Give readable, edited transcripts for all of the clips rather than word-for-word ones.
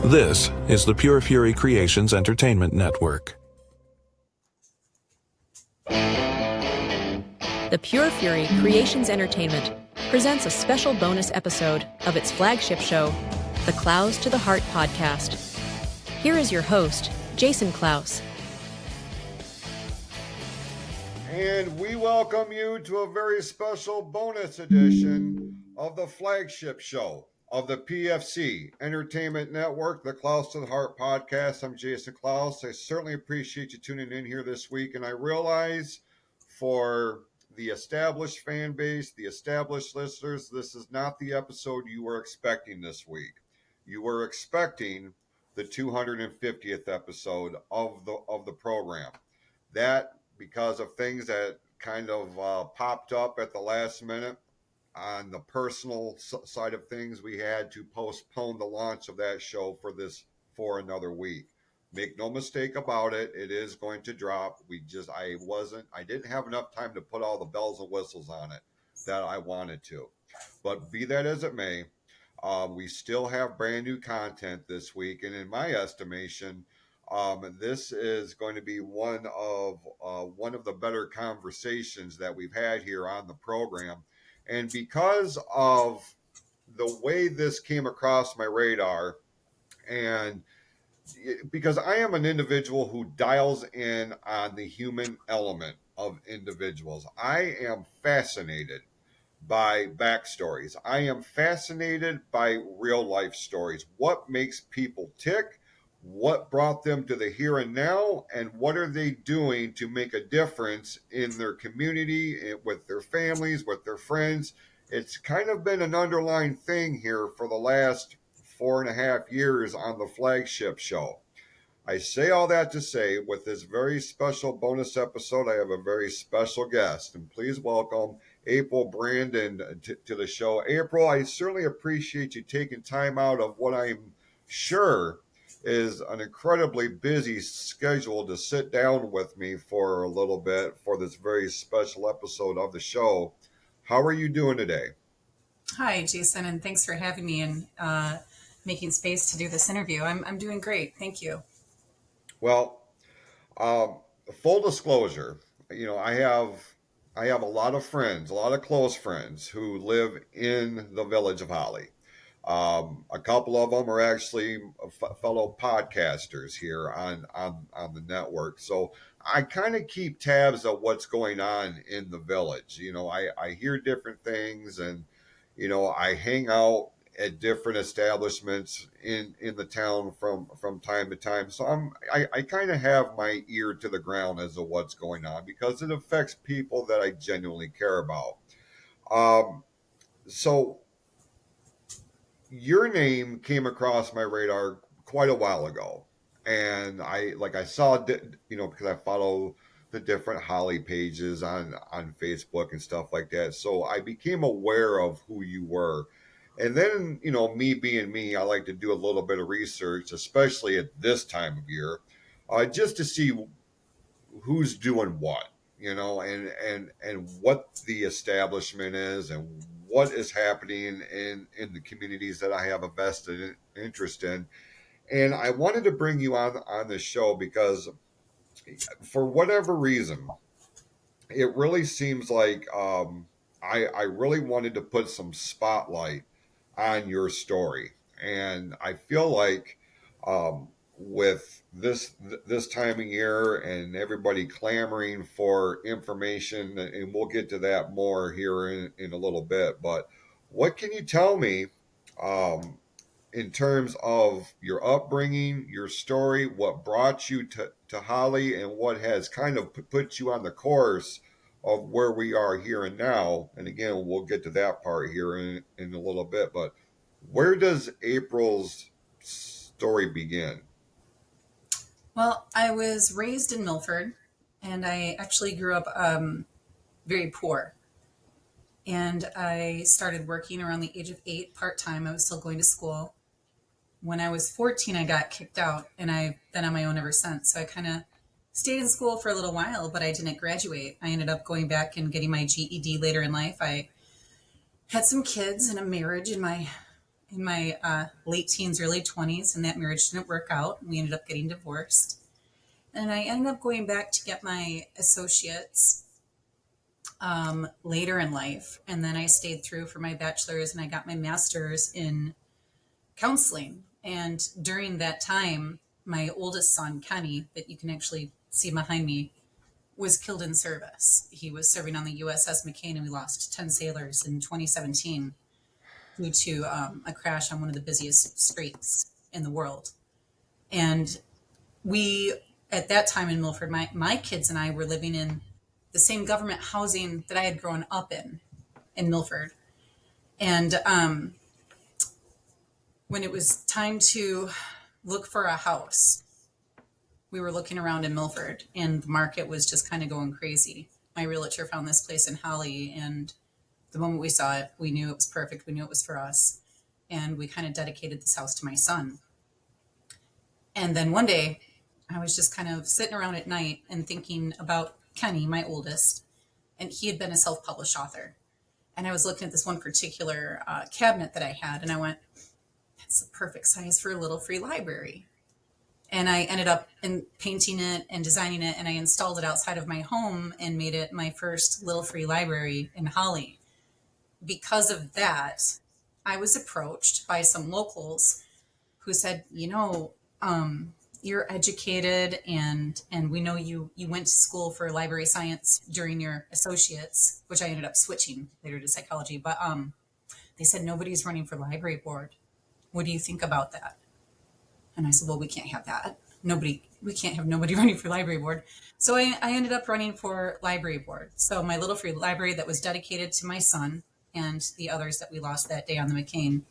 This is the Pure Fury Creations Entertainment Network. The Pure Fury Creations Entertainment presents a special bonus episode of its flagship show, the Clouse to the Heart podcast. Here is your host, Jason Clouse. And we welcome you to a very special bonus edition of the flagship show of the PFC Entertainment Network, the Clouse to the Heart podcast. I'm Jason Clouse. I certainly appreciate you tuning in here this week. And I realize for the established fan base, the established listeners, this is not the episode you were expecting this week. You were expecting the 250th episode of the program. That, because of things that kind of popped up at the last minute on the personal side of things, we had to postpone the launch of that show for another week. Make no mistake about it, it is going to drop. I didn't have enough time to put all the bells and whistles on it that I wanted to. But be that as it may, we still have brand new content this week, and in my estimation, this is going to be one of the better conversations that we've had here on the program. And because of the way this came across my radar, and because I am an individual who dials in on the human element of individuals, I am fascinated by backstories. I am fascinated by real life stories. What makes people tick? What brought them to the here and now? And what are they doing to make a difference in their community, with their families, with their friends? It's kind of been an underlying thing here for the last 4.5 years on the flagship show. I say all that to say, with this very special bonus episode, I have a very special guest. And please welcome April Brandon to the show. April, I certainly appreciate you taking time out of what I'm sure is an incredibly busy schedule to sit down with me for a little bit for this very special episode of the show. How are you doing today? Hi, Jason, and thanks for having me and making space to do this interview. I'm doing great. Thank you. Well, full disclosure, I have a lot of friends, a lot of close friends who live in the village of Holly. A couple of them are actually fellow podcasters here on the network. So I kind of keep tabs of what's going on in the village. I hear different things, and, I hang out at different establishments in the town from time to time. So I kind of have my ear to the ground as to what's going on, because it affects people that I genuinely care about. So your name came across my radar quite a while ago, and I saw, because I follow the different Holly pages on Facebook and stuff like that. So I became aware of who you were. And then, me being me, I like to do a little bit of research, especially at this time of year, just to see who's doing what, and what the establishment is and what is happening in the communities that I have a vested interest in. And I wanted to bring you on this show because, for whatever reason, it really seems like I really wanted to put some spotlight on your story. And I feel like with this time of year and everybody clamoring for information, and we'll get to that more here in a little bit, but what can you tell me in terms of your upbringing, your story, what brought you to Holly, and what has kind of put you on the course of where we are here and now? And again, we'll get to that part here in a little bit, but where does April's story begin? Well, I was raised in Milford, and I actually grew up very poor. And I started working around the age of 8 part-time. I was still going to school. When I was 14, I got kicked out, and I've been on my own ever since. So I kind of stayed in school for a little while, but I didn't graduate. I ended up going back and getting my GED later in life. I had some kids and a marriage in my in my late teens, early 20s, and that marriage didn't work out. We ended up getting divorced. And I ended up going back to get my associates later in life. And then I stayed through for my bachelor's and I got my master's in counseling. And during that time, my oldest son, Kenny, that you can actually see behind me, was killed in service. He was serving on the USS McCain, and we lost 10 sailors in 2017 due to a crash on one of the busiest streets in the world. And we, at that time in Milford, my kids and I were living in the same government housing that I had grown up in Milford. And when it was time to look for a house, we were looking around in Milford and the market was just kind of going crazy. My realtor found this place in Holly, and the moment we saw it, we knew it was perfect. We knew it was for us. And we kind of dedicated this house to my son. And then one day, I was just kind of sitting around at night and thinking about Kenny, my oldest, and he had been a self-published author. And I was looking at this one particular cabinet that I had, and I went, that's the perfect size for a little free library. And I ended up painting it and designing it, and I installed it outside of my home and made it my first little free library in Holly. Because of that, I was approached by some locals who said, you're educated and we know you went to school for library science during your associates, which I ended up switching later to psychology. But they said, nobody's running for library board. What do you think about that? And I said, well, we can't have that. We can't have nobody running for library board. So I ended up running for library board. So my little free library that was dedicated to my son and the others that we lost that day on the McCain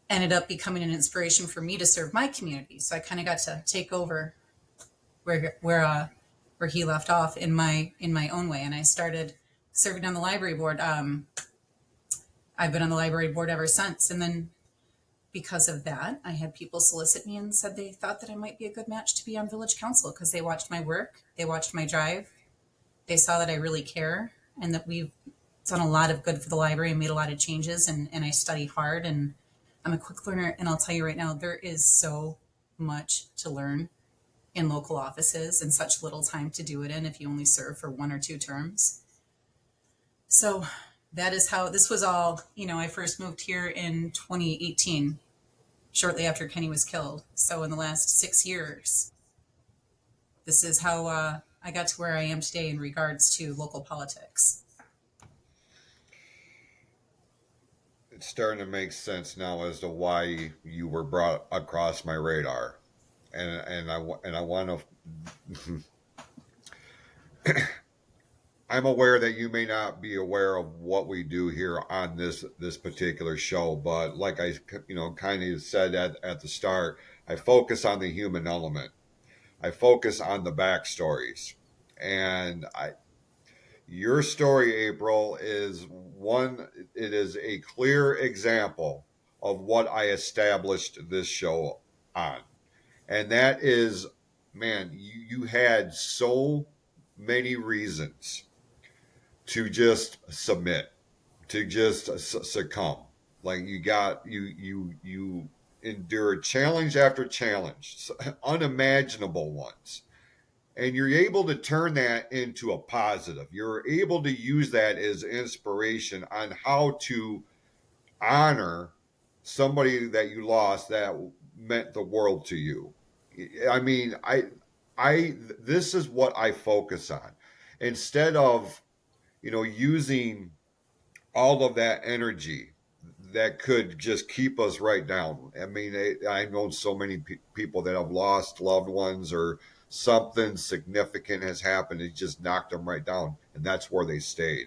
ended up becoming an inspiration for me to serve my community. So I kind of got to take over where he left off in my own way. And I started serving on the library board. I've been on the library board ever since. And then because of that, I had people solicit me and said they thought that I might be a good match to be on village council because they watched my work, they watched my drive, they saw that I really care and that we've done a lot of good for the library and made a lot of changes, and I study hard and I'm a quick learner. And I'll tell you right now, there is so much to learn in local offices and such little time to do it in if you only serve for 1 or 2 terms. So that is how this was all. I first moved here in 2018, shortly after Kenny was killed. So in the last 6 years, this is how I got to where I am today in regards to local politics. It's starting to make sense now as to why you were brought across my radar, and I want to. I'm aware that you may not be aware of what we do here on this particular show, but like I kind of said at the start, I focus on the human element. I focus on the backstories, and your story, April, is one. It is a clear example of what I established this show on, and that is, man, you had so many reasons to just submit, to just succumb. Like you endured challenge after challenge, unimaginable ones. And you're able to turn that into a positive. You're able to use that as inspiration on how to honor somebody that you lost that meant the world to you. I mean, this is what I focus on. Instead of using all of that energy that could just keep us right down. I mean, I've known so many people that have lost loved ones or something significant has happened. It just knocked them right down, and that's where they stayed.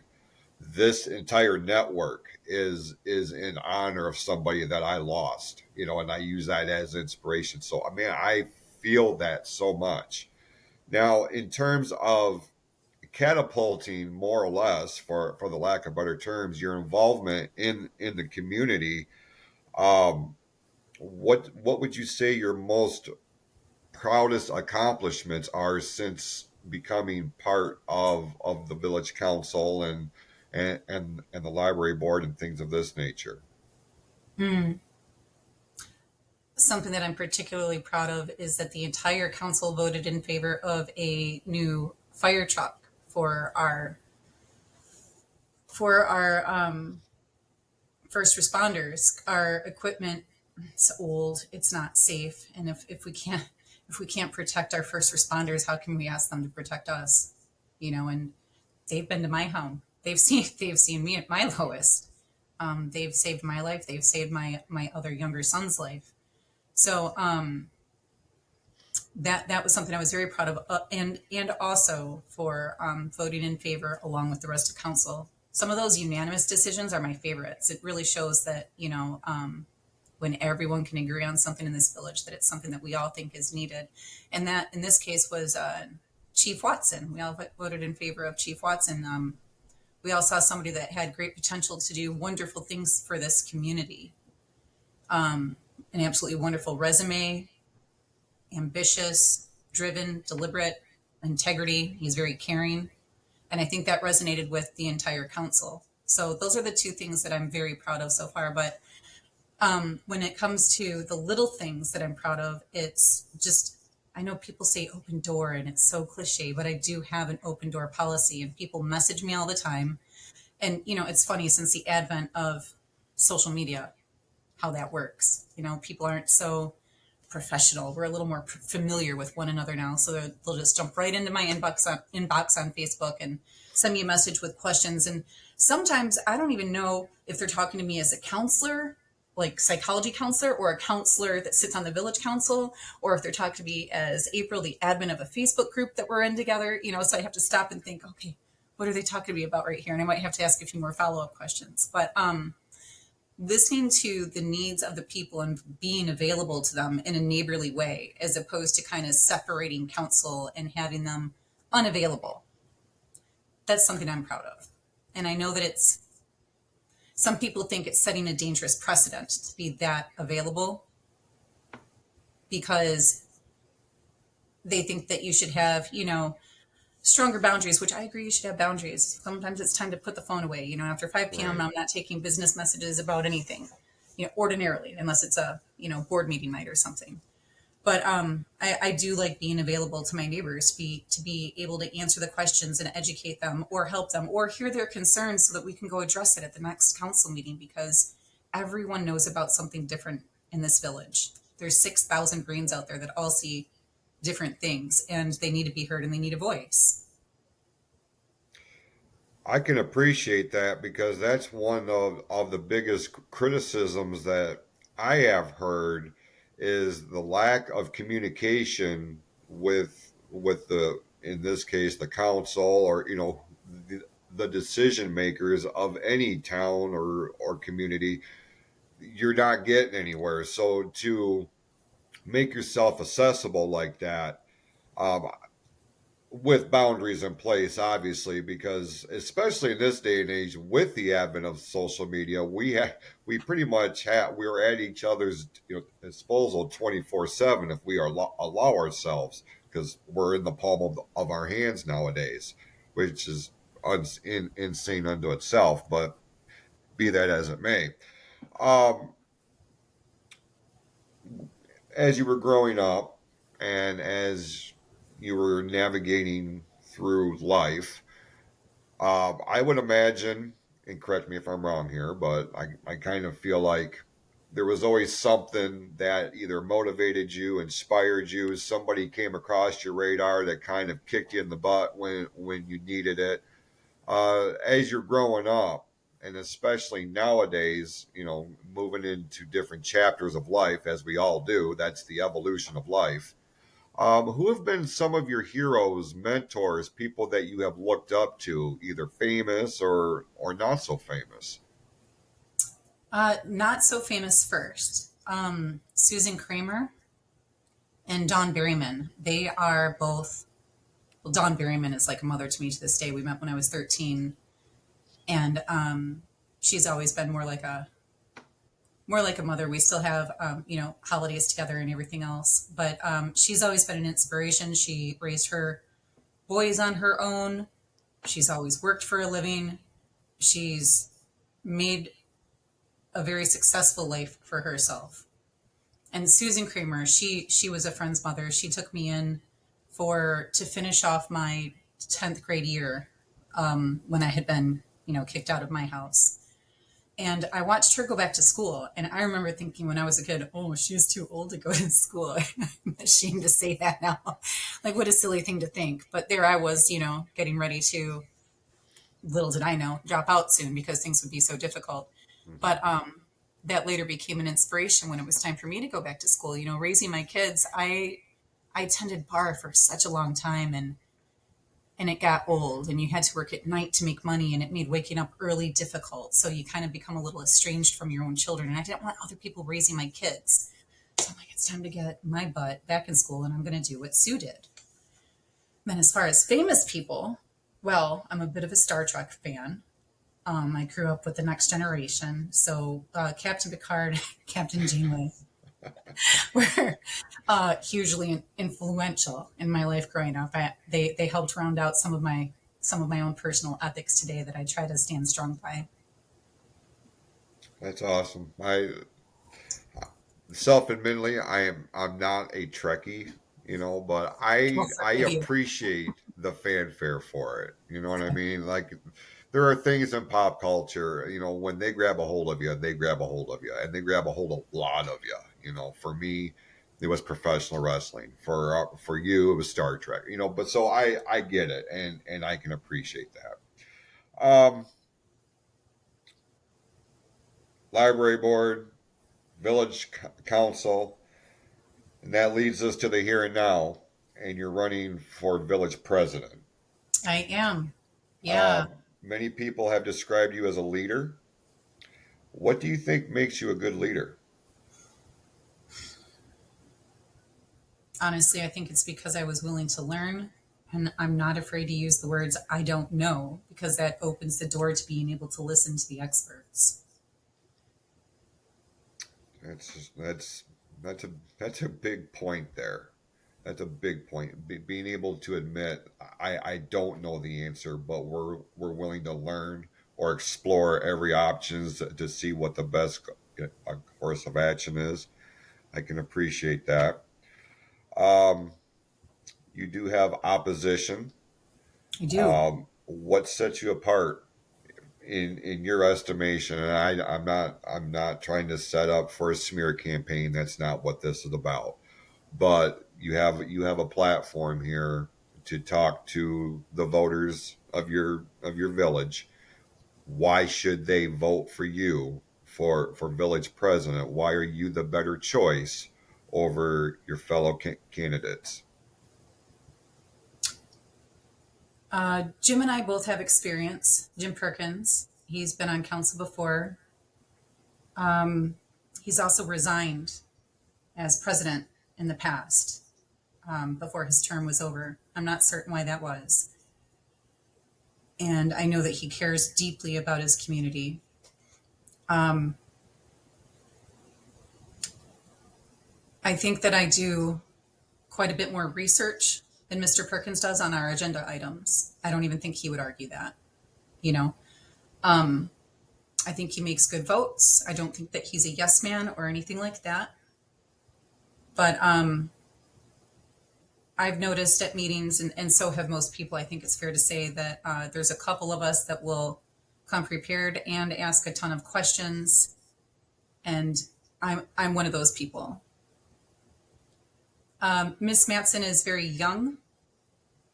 This entire network is in honor of somebody that I lost, and I use that as inspiration. So, I mean, I feel that so much. Now, in terms of catapulting, more or less, for the lack of better terms, your involvement in the community, what would you say your most proudest accomplishments are since becoming part of the village council and the library board and things of this nature? Something that I'm particularly proud of is that the entire council voted in favor of a new fire truck for our first responders. Our equipment is old, it's not safe, and if we can't protect our first responders, how can we ask them to protect us? And they've been to my home. They've seen me at my lowest. They've saved my life. They've saved my other younger son's life. So that was something I was very proud of, and also for voting in favor along with the rest of council. Some of those unanimous decisions are my favorites. It really shows that when everyone can agree on something in this village, that it's something that we all think is needed, and that in this case was Chief Watson. We all voted in favor of Chief Watson. We all saw somebody that had great potential to do wonderful things for this community. An absolutely wonderful resume, ambitious, driven, deliberate, integrity. He's very caring. And I think that resonated with the entire council. So those are the two things that I'm very proud of so far. But when it comes to the little things that I'm proud of, it's just, I know people say open door and it's so cliche, but I do have an open door policy and people message me all the time. And, it's funny, since the advent of social media, how that works. People aren't so professional. We're a little more familiar with one another now. So they'll just jump right into my inbox on Facebook and send me a message with questions. And sometimes I don't even know if they're talking to me as a counselor, like psychology counselor, or a counselor that sits on the village council, or if they're talking to me as April, the admin of a Facebook group that we're in together. So I have to stop and think, okay, what are they talking to me about right here? And I might have to ask a few more follow-up questions. But listening to the needs of the people and being available to them in a neighborly way, as opposed to kind of separating council and having them unavailable. That's something I'm proud of. And I know that some people think it's setting a dangerous precedent to be that available, because they think that you should have, stronger boundaries, which I agree you should have boundaries. Sometimes it's time to put the phone away. After 5 p.m. Right. I'm not taking business messages about anything, ordinarily, unless it's a, board meeting night or something. But I do like being available to my neighbors, to be able to answer the questions and educate them or help them or hear their concerns so that we can go address it at the next council meeting, because everyone knows about something different in this village. There's 6,000 brains out there that all see different things, and they need to be heard and they need a voice. I can appreciate that because that's one of the biggest criticisms that I have heard is the lack of communication with the, in this case, the council, or the decision makers of any town or community. You're not getting anywhere. So to make yourself accessible like that, um, with boundaries in place, obviously, because especially in this day and age, with the advent of social media, we pretty much we're at each other's disposal 24/7 if we allow ourselves, because we're in the palm of our hands nowadays, which is insane unto itself. But be that as it may, um, as you were growing up and as you were navigating through life, I would imagine, and correct me if I'm wrong here, but I kind of feel like there was always something that either motivated you, inspired you, somebody came across your radar that kind of kicked you in the butt when you needed it. As you're growing up, and especially nowadays, moving into different chapters of life, as we all do, that's the evolution of life. Who have been some of your heroes, mentors, people that you have looked up to, either famous or not so famous? Not so famous first. Susan Kramer and Don Berryman. They are both, well, Don Berryman is like a mother to me to this day. We met when I was 13, and she's always been more like a mother. We still have, holidays together and everything else. But she's always been an inspiration. She raised her boys on her own. She's always worked for a living. She's made a very successful life for herself. And Susan Kramer, she was a friend's mother. She took me in to finish off my 10th grade year, when I had been, kicked out of my house. And I watched her go back to school. And I remember thinking when I was a kid, oh, she's too old to go to school. I'm ashamed to say that now. Like, what a silly thing to think. But there I was, getting ready to, little did I know, drop out soon because things would be so difficult. But that later became an inspiration when it was time for me to go back to school. Raising my kids, I attended bar for such a long time, and it got old, and you had to work at night to make money, and it made waking up early difficult. So you kind of become a little estranged from your own children. And I didn't want other people raising my kids. So I'm like, it's time to get my butt back in school, and I'm going to do what Sue did. Then as far as famous people, well, I'm a bit of a Star Trek fan. I grew up with The Next Generation. So Captain Picard, Captain Janeway were hugely influential in my life growing up. They helped round out some of my own personal ethics today that I try to stand strong by. That's awesome. Self-admittedly, I'm not a Trekkie, but I appreciate the fanfare for it. You know what I mean? Like, there are things in pop culture, when they grab a hold of you, they grab a hold of you, and they grab a hold of a lot of you. For me, it was professional wrestling. For you, it was Star Trek. But so I get it, and I can appreciate that. Library board, village council, and that leads us to the here and now. And you're running for village president. I am. Yeah. Many people have described you as a leader. What do you think makes you a good leader? Honestly, I think it's because I was willing to learn, and I'm not afraid to use the words I don't know, because that opens the door to being able to listen to the experts. That's a big point there. That's a big point. Being able to admit I don't know the answer, but we're willing to learn or explore every options to see what the best course of action is. I can appreciate that. You do have opposition. I do. What sets you apart in your estimation? And I'm not trying to set up for a smear campaign. That's not what this is about. But you have a platform here to talk to the voters of your village. Why should they vote for you for village president? Why are you the better choice over your fellow candidates? Jim and I both have experience. Jim Perkins, he's been on council before. He's also resigned as president in the past, before his term was over. I'm not certain why that was. And I know that he cares deeply about his community. I think that I do quite a bit more research than Mr. Perkins does on our agenda items. I don't even think he would argue that, I think he makes good votes. I don't think that he's a yes man or anything like that. But I've noticed at meetings, and so have most people, I think it's fair to say that there's a couple of us that will come prepared and ask a ton of questions. And I'm one of those people. Miss Matson is very young.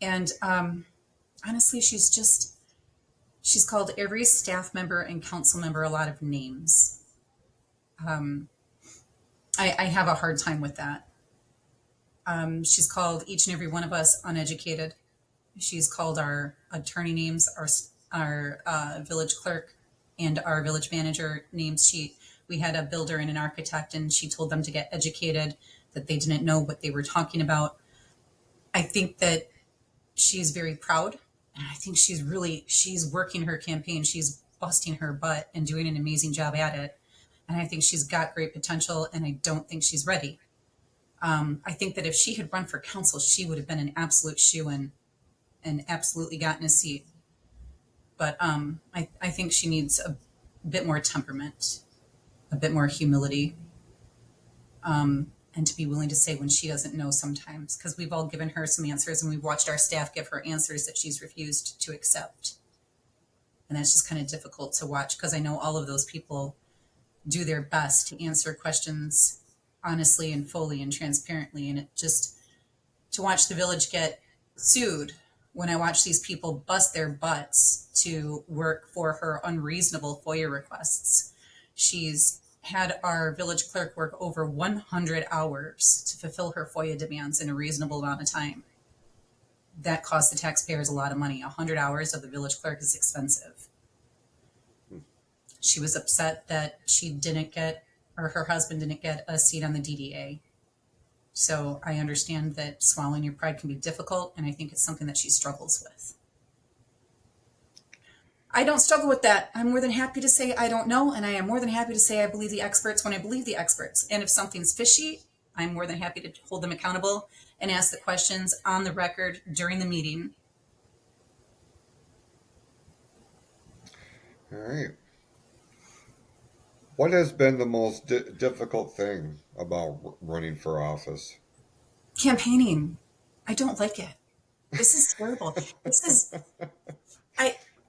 And honestly, she's called every staff member and council member a lot of names. I have a hard time with that. She's called each and every one of us uneducated. She's called our attorney names, our village clerk, and our village manager names. We had a builder and an architect, and she told them to get educated, that they didn't know what they were talking about. I think that she's very proud, and I think she's working her campaign. She's busting her butt and doing an amazing job at it. And I think she's got great potential, and I don't think she's ready. I think that if she had run for council, she would have been an absolute shoo-in and absolutely gotten a seat. But I think she needs a bit more temperament. a bit more humility, and to be willing to say when she doesn't know sometimes, because we've all given her some answers and we've watched our staff give her answers that she's refused to accept. And that's just kind of difficult to watch, because I know all of those people do their best to answer questions honestly and fully and transparently. And it just, to watch the village get sued when I watch these people bust their butts to work for her unreasonable FOIA requests. She's had our village clerk work over 100 hours to fulfill her FOIA demands in a reasonable amount of time. That costs the taxpayers a lot of money. 100 hours of the village clerk is expensive. She was upset that she didn't get, or her husband didn't get, a seat on the DDA. So I understand that swallowing your pride can be difficult, and I think it's something that she struggles with. I don't struggle with that. I'm more than happy to say I don't know, and I am more than happy to say I believe the experts when I believe the experts. And if something's fishy, I'm more than happy to hold them accountable and ask the questions on the record during the meeting. All right. What has been the most difficult thing about running for office? Campaigning. I don't like it. This is terrible.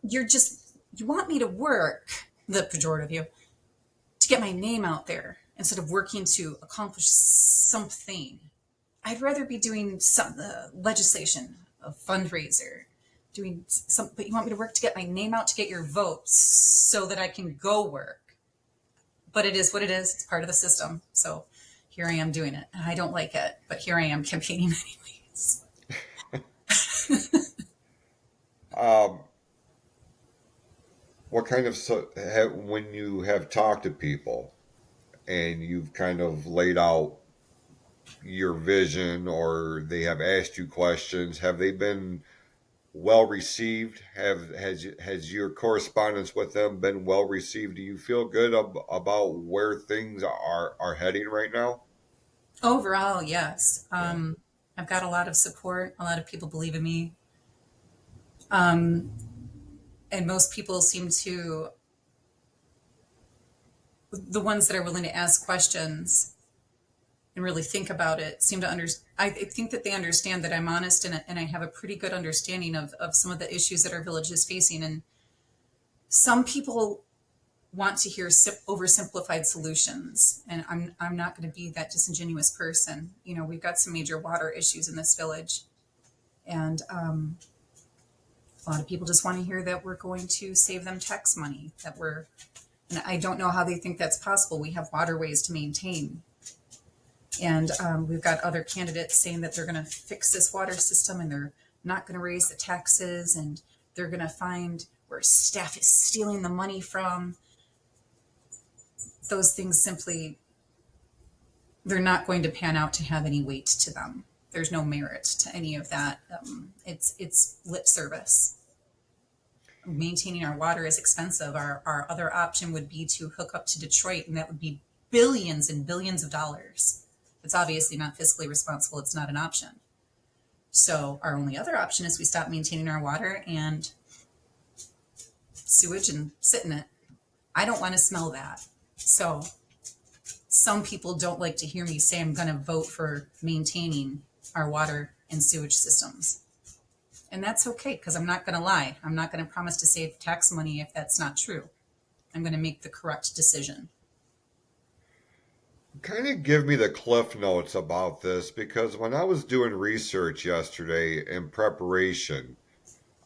You want me to work, the pejorative of you, to get my name out there instead of working to accomplish something. I'd rather be doing some legislation, a fundraiser, doing some, but you want me to work to get my name out, to get your votes so that I can go work. But it is what it is. It's part of the system. So here I am doing it. And I don't like it, but here I am campaigning anyways. What kind of, when you have talked to people and you've kind of laid out your vision, or they have asked you questions, have they been well received? Has your correspondence with them been well received? Do you feel good about where things are heading right now? Overall, yes. I've got a lot of support. A lot of people believe in me. And most people seem to, the ones that are willing to ask questions and really think about it, seem to understand. I think that they understand that I'm honest, and I have a pretty good understanding of some of the issues that our village is facing. And some people want to hear oversimplified solutions, and I'm not going to be that disingenuous person. You know, we've got some major water issues in this village, and a lot of people just want to hear that we're going to save them tax money, and I don't know how they think that's possible. We have waterways to maintain. And we've got other candidates saying that they're going to fix this water system and they're not going to raise the taxes, and they're going to find where staff is stealing the money from. Those things simply, they're not going to pan out to have any weight to them. There's no merit to any of that. It's lip service. Maintaining our water is expensive. Our other option would be to hook up to Detroit, and that would be billions and billions of dollars. It's obviously not fiscally responsible. It's not an option. So our only other option is we stop maintaining our water and sewage and sit in it. I don't want to smell that. So some people don't like to hear me say I'm going to vote for maintaining our water and sewage systems. And that's okay, because I'm not going to lie. I'm not going to promise to save tax money if that's not true. I'm going to make the correct decision. Kind of give me the cliff notes about this, because when I was doing research yesterday in preparation,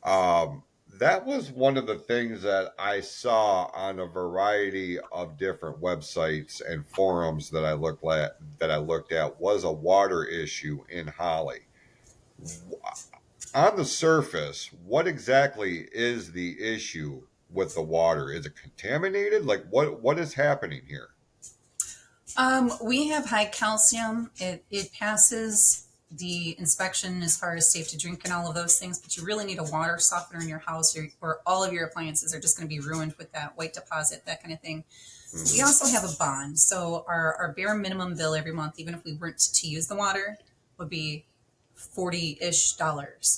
that was one of the things that I saw on a variety of different websites and forums that I looked at was a water issue in Holly. On the surface, what exactly is the issue with the water? Is it contaminated? Like what is happening here? We have high calcium. It passes the inspection as far as safe to drink and all of those things, but you really need a water softener in your house, or all of your appliances are just going to be ruined with that white deposit, that kind of thing. Mm-hmm. We also have a bond. So our bare minimum bill every month, even if we weren't to use the water, would be $40-ish,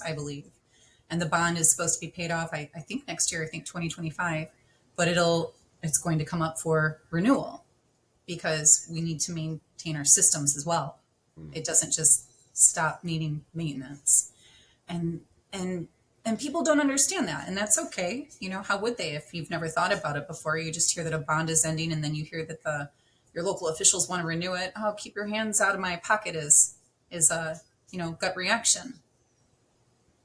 I believe. And the bond is supposed to be paid off, I think next year, I think 2025, but it's going to come up for renewal. because we need to maintain our systems as well. It doesn't just stop needing maintenance. And and and people don't understand that, and that's okay. How would they if you've never thought about it before? You just hear that a bond is ending, and then you hear that your local officials want to renew it. Oh, keep your hands out of my pocket is a gut reaction.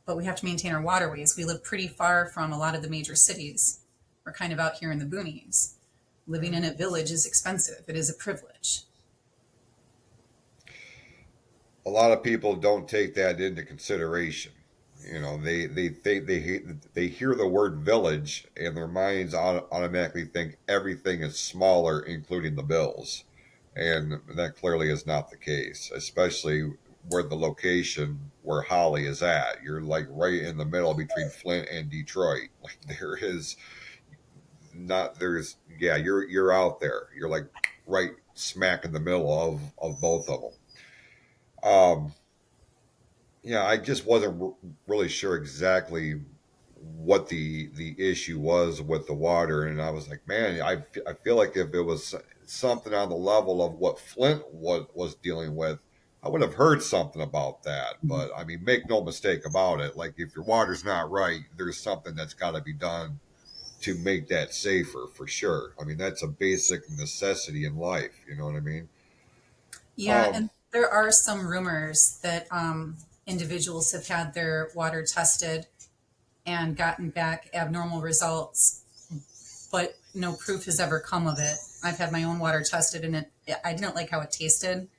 But we have to maintain our waterways. We live pretty far from a lot of the major cities. We're kind of out here in the boonies. Living in a village is expensive. It is a privilege. A lot of people don't take that into consideration. They hear the word village and their minds automatically think everything is smaller, including the bills, and that clearly is not the case. Especially where the location where Holly is at, you're like right in the middle between Flint and Detroit. Like there is not there's yeah, you're out there. You're like right smack in the middle of both of them. Um, yeah, I just wasn't really sure exactly what the issue was with the water, and I was like, man, I feel like if it was something on the level of what Flint was dealing with, I would have heard something about that. But I mean, make no mistake about it. Like if your water's not right, there's something that's got to be done to make that safer for sure. I mean, that's a basic necessity in life. You know what I mean? Yeah, Um, and there are some rumors that individuals have had their water tested and gotten back abnormal results, but no proof has ever come of it. I've had my own water tested, and I didn't like how it tasted,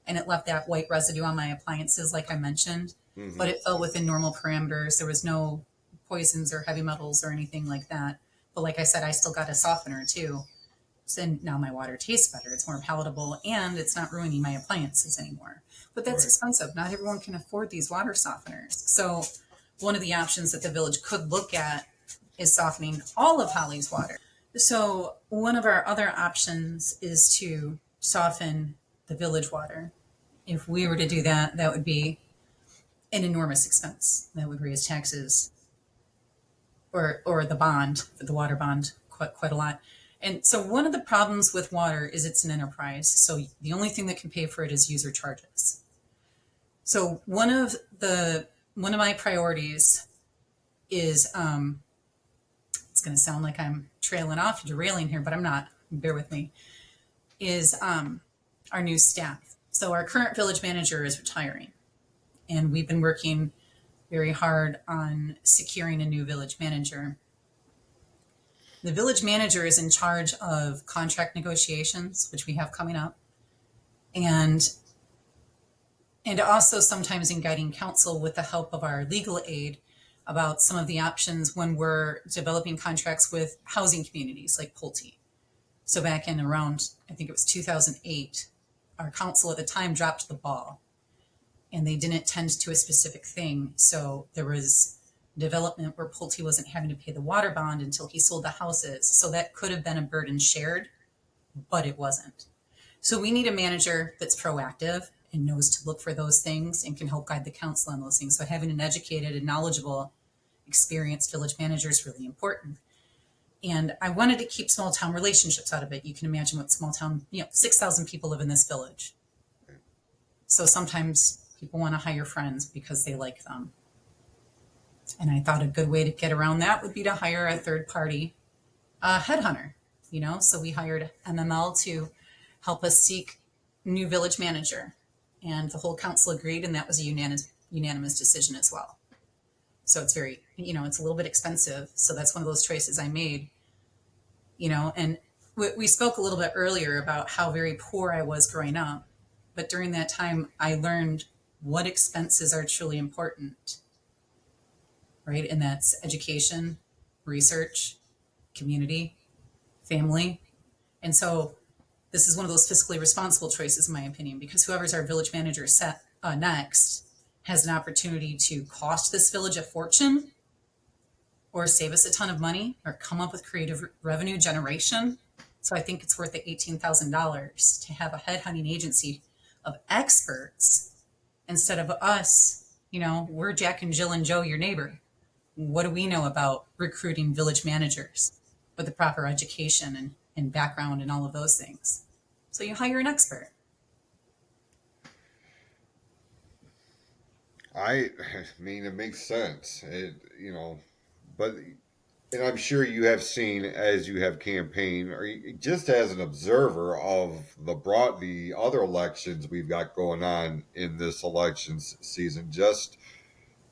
and it left that white residue on my appliances, like I mentioned. But mhm. it fell within normal parameters. There was no poisons or heavy metals or anything like that. But like I said, I still got a softener too. So now my water tastes better. It's more palatable, and it's not ruining my appliances anymore. But that's Right. expensive. Not everyone can afford these water softeners. So one of the options that the village could look at is softening all of Holly's water. So one of our other options is to soften the village water. If we were to do that, that would be an enormous expense. That would raise taxes or the bond for the water bond quite a lot. And so one of the problems with water is it's an enterprise. So the only thing that can pay for it is user charges. So one of my priorities is it's going to sound like I'm trailing off, derailing here, but I'm not. Bear with me. Is our new staff. So our current village manager is retiring, and we've been working very hard on securing a new village manager. The village manager is in charge of contract negotiations, which we have coming up, and also sometimes in guiding counsel with the help of our legal aid about some of the options when we're developing contracts with housing communities like Pulte. So back in around, I think it was 2008, our council at the time dropped the ball, and they didn't tend to a specific thing. So there was development where Pulte wasn't having to pay the water bond until he sold the houses. So that could have been a burden shared, but it wasn't. So we need a manager that's proactive and knows to look for those things and can help guide the council on those things. So having an educated and knowledgeable, experienced village manager is really important. And I wanted to keep small town relationships out of it. You can imagine what small town, 6,000 people live in this village. So sometimes people want to hire friends because they like them. And I thought a good way to get around that would be to hire a third party headhunter, So we hired MML to help us seek new village manager. And the whole council agreed, and that was a unanimous decision as well. So it's very, it's a little bit expensive. So that's one of those choices I made, and we spoke a little bit earlier about how very poor I was growing up. But during that time, I learned what expenses are truly important, right? And that's education, research, community, family. And so this is one of those fiscally responsible choices, in my opinion, because whoever's our village manager next has an opportunity to cost this village a fortune or save us a ton of money or come up with creative revenue generation. So I think it's worth the $18,000 to have a headhunting agency of experts instead of us. We're Jack and Jill and Joe, your neighbor. What do we know about recruiting village managers with the proper education and background and all of those things? So you hire an expert. I mean, it makes sense. But and I'm sure you have seen as you have campaigned, or just as an observer of the other elections we've got going on in this elections season. Just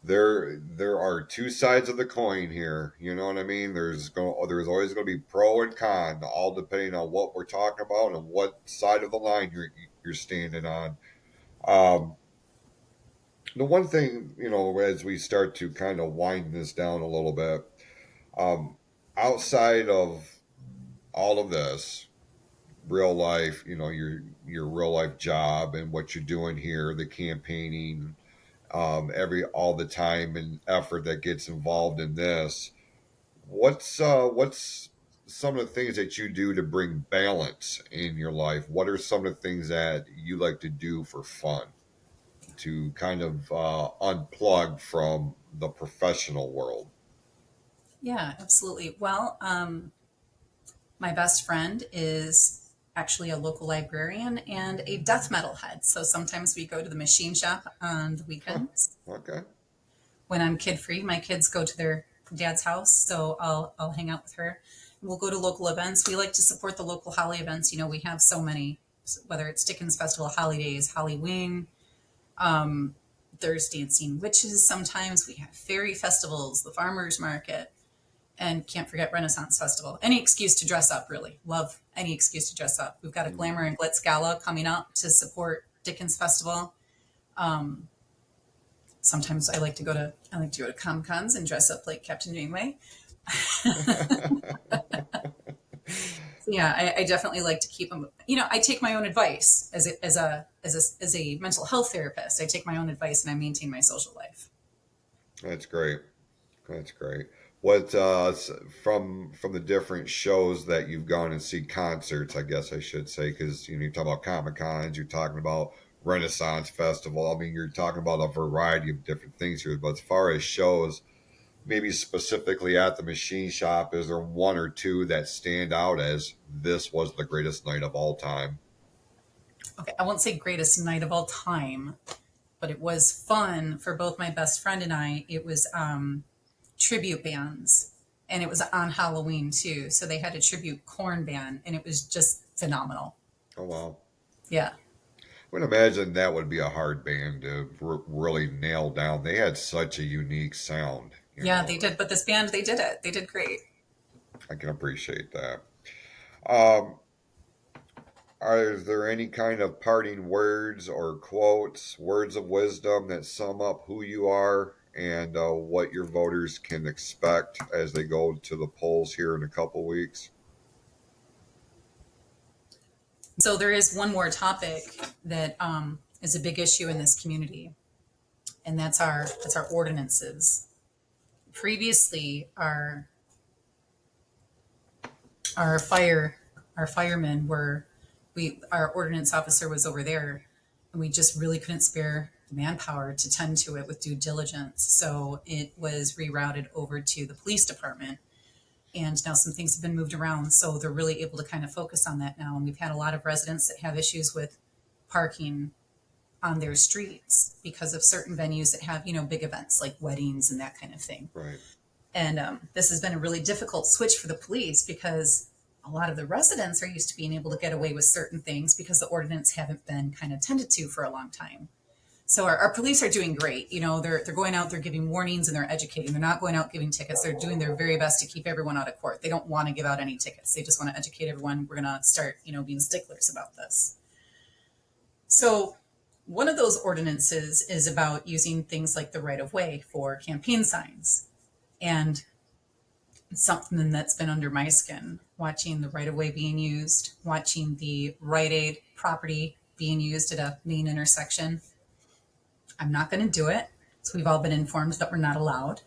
there are two sides of the coin here. You know what I mean? There's always going to be pro and con, all depending on what we're talking about and what side of the line you're standing on. Um, the one thing, as we start to kind of wind this down a little bit, um, outside of all of this, real life, your real life job and what you're doing here, the campaigning, all the time and effort that gets involved in this. What's some of the things that you do to bring balance in your life? What are some of the things that you like to do for fun to kind of unplug from the professional world? Yeah, absolutely. Well, my best friend is actually a local librarian and a death metal head. So sometimes we go to the machine shop on the Huh, weekends. okay. When I'm kid free, my kids go to their dad's house, so I'll hang out with her. We'll go to local events. We like to support the local Holly events. You know, we have so many, whether it's Dickens Festival, Holly Days, Holly Wing, there's Dancing Witches. Sometimes we have fairy festivals, the farmers market, and can't forget Renaissance Festival. Any excuse to dress up, really. Love any excuse to dress up. We've got a Mhm. Glamour and Glitz Gala coming up to support Dickens Festival. Sometimes I like to go to Comic Cons and dress up like Captain Janeway. So yeah, I definitely like to keep them. You know, I take my own advice as a mental health therapist. I take my own advice and I maintain my social life. That's great. That's great. What from the different shows that you've gone and see concerts, I guess I should say, because you talk about Comic Cons, you're talking about Renaissance Festival. I mean, you're talking about a variety of different things here. But as far as shows, maybe specifically at the machine shop, is there one or two that stand out as this was the greatest night of all time? Okay, I won't say greatest night of all time, but it was fun for both my best friend and I. It was tribute bands, and it was on Halloween too. So they had a tribute corn band, and it was just phenomenal. Oh wow. Yeah, I would imagine that would be a hard band to really nail down. They had such a unique sound, yeah, they did. But this band, they did it. They did great. I can appreciate that. Um, is there any kind of parting words or quotes, words of wisdom that sum up who you are and what your voters can expect as they go to the polls here in a couple weeks? So there is one more topic that is a big issue in this community, and that's our ordinances. Previously, our fire our firemen were we our ordinance officer was over there, and we just really couldn't spare the manpower to tend to it with due diligence. So it was rerouted over to the police department, and now some things have been moved around, so they're really able to kind of focus on that now. And we've had a lot of residents that have issues with parking on their streets because of certain venues that have, big events like weddings and that kind of thing. Right. And this has been a really difficult switch for the police because a lot of the residents are used to being able to get away with certain things because the ordinance haven't been kind of tended to for a long time. So our police are doing great. They're going out, they're giving warnings and they're educating. They're not going out giving tickets. They're doing their very best to keep everyone out of court. They don't want to give out any tickets. They just want to educate everyone. We're going to start, being sticklers about this. So one of those ordinances is about using things like the right of way for campaign signs. And it's something that's been under my skin, watching the right of way being used, watching the Rite Aid property being used at a main intersection. I'm not going to do it. So we've all been informed that we're not allowed.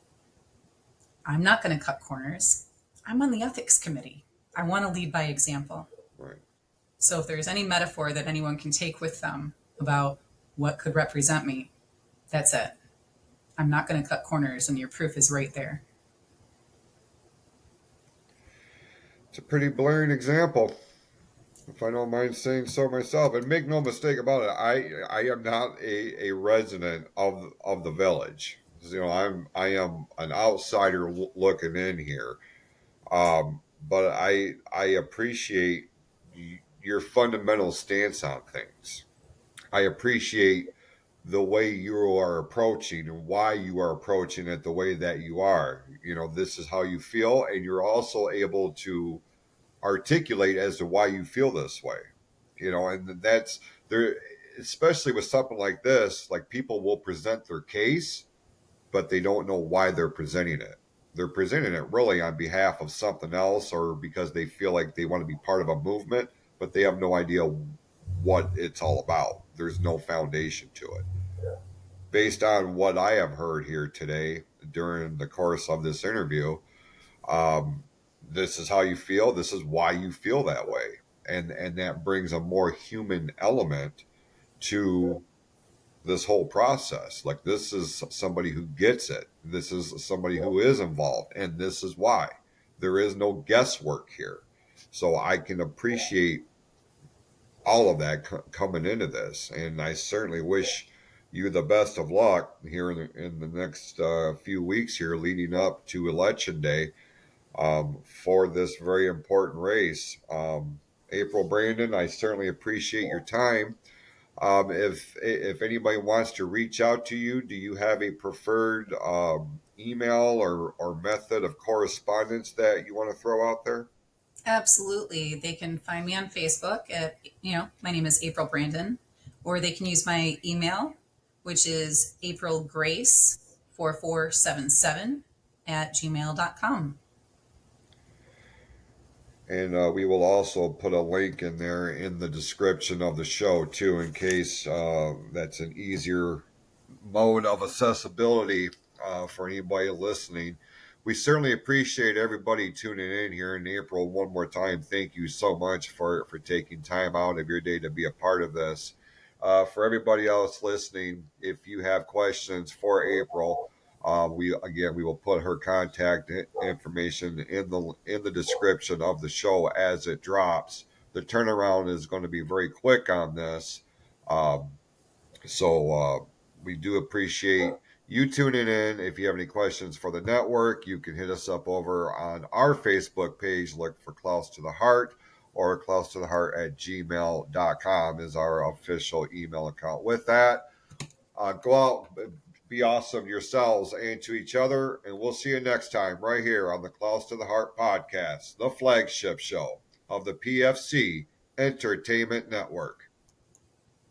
I'm not going to cut corners. I'm on the ethics committee. I want to lead by example. Right. So if there's any metaphor that anyone can take with them about what could represent me, that's it. I'm not going to cut corners, and your proof is right there. It's a pretty blaring example. if I don't mind saying so myself. And make no mistake about it, I am not a resident of the village. You know, I am an outsider looking in here. But I appreciate your fundamental stance on things. I appreciate the way you are approaching and why you are approaching it the way that you are. You know, this is how you feel, and you're also able to articulate as to why you feel this way. You know, and that's there, especially with something like this, like people will present their case, but they don't know why they're presenting it. They're presenting it really on behalf of something else or because they feel like they want to be part of a movement, but they have no idea what it's all about. There's no foundation to it. Based on what I have heard here today during the course of this interview, um, this is how you feel. This is why you feel that way, and that brings a more human element to this whole process. Like this is somebody who gets it. This is somebody who is involved, and this is why. There is no guesswork here. So I can appreciate all of that coming into this, and I certainly wish you the best of luck here in the next few weeks here leading up to election day for this very important race. April Brandon, I certainly appreciate your time. If anybody wants to reach out to you, do you have a preferred email or method of correspondence that you want to throw out there? Absolutely. They can find me on Facebook at, my name is April Brandon, or they can use my email, which is aprilgrace4477 at gmail.com. And we will also put a link in there in the description of the show too, in case that's an easier mode of accessibility for anybody listening. We certainly appreciate everybody tuning in here in April. One more time, thank you so much for taking time out of your day to be a part of this. For everybody else listening, if you have questions for April, we will put her contact information in the description of the show as it drops. The turnaround is going to be very quick on this. Um, so we do appreciate you tuning in. If you have any questions for the network, you can hit us up over on our Facebook page. Look for Clouse to the Heart, or Clouse to the Heart at gmail.com is our official email account. With that, go out, be awesome yourselves and to each other, and we'll see you next time right here on the Clouse to the Heart podcast, the flagship show of the PFC Entertainment Network.